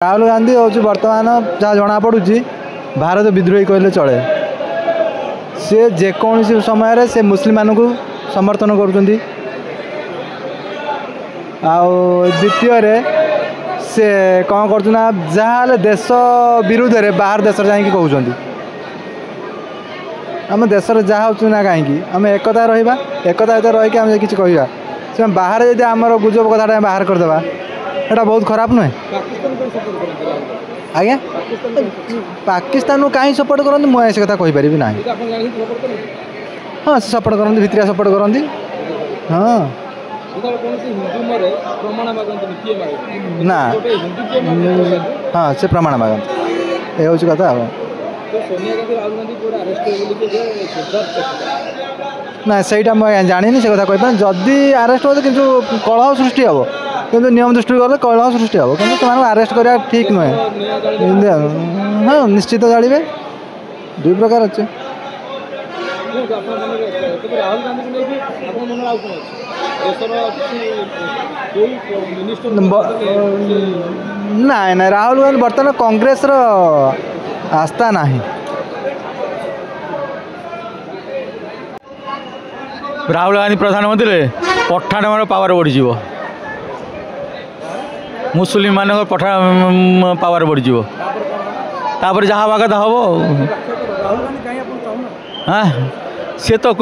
राहुल गांधी हूँ बर्तमान जहाँ जना पड़ू भारत विद्रोही कहले चले। सी जेकोसी समय से मुस्लिम मान को समर्थन करुँच। द्वितीय से कौन करना जहाँ देश विरुद्ध रे बाहर देश जाकि कहते आम देश जहाँ हो ना कहीं आम एकता रहा एकता रहीकि आम कि कहवा से बाहर जब आम गुजब कथा बाहर करदे एटा बहुत खराब नुहे। आज्ञा पाकिस्तान को कहीं सपोर्ट करते मुझे कथा कहीपरि ना। हाँ सपोर्ट करते भितरिया सपोर्ट करती। हाँ ना हाँ से प्रमाण मागती ये हूँ कथा। ना सहीटा मुझे जानी से कथा कहीपा जदि आरेस्ट हो कि कलह सृष्टि हम किंतु नियम दृष्टि गले कलह सृष्टि हम कि आरेस्ट करवा ठीक नुहे। हाँ निश्चित जाड़े दुई प्रकार अच्छे। ना ना राहुल गांधी बर्तमान कांग्रेस आस्था ना। राहुल गांधी प्रधानमंत्री पठाण मान पावर बढ़ी मुसलिम मान पठाण पावर बढ़ी तापर जहाँ हवा कथा हम। हाँ सी तो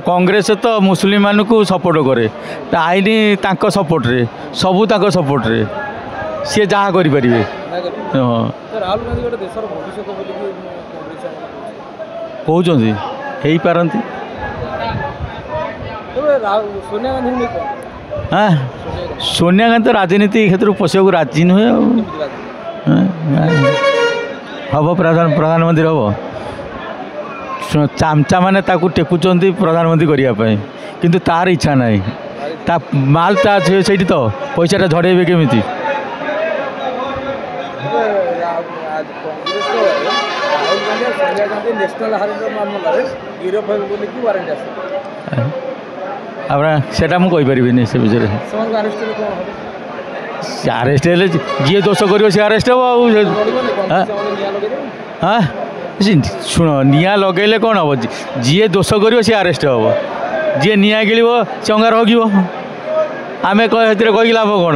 कांग्रेस तो मुसलिम मान को सपोर्ट करे आईन तांको सपोर्ट रे सबू तांको सपोर्ट रे सी जहाँ करें। कहते हो पारती। हाँ सोनिया गांधी तो राजनीति क्षेत्र पशा राजी नुहे हम प्रधानमंत्री हम चामचा मैंने टेकुंट प्रधानमंत्री करने किंतु तार इच्छा ना ता माल से तो पैसा झड़े केमी। सेटा मुझे से विषय आरेस्ट जी दोष कर आरेस्ट हम। हाँ शुण निआ लगे कौन हम जी दोष कर सी आरेस्ट हम जी निआ गिल चंगार हगिव आम कही लाभ कौन।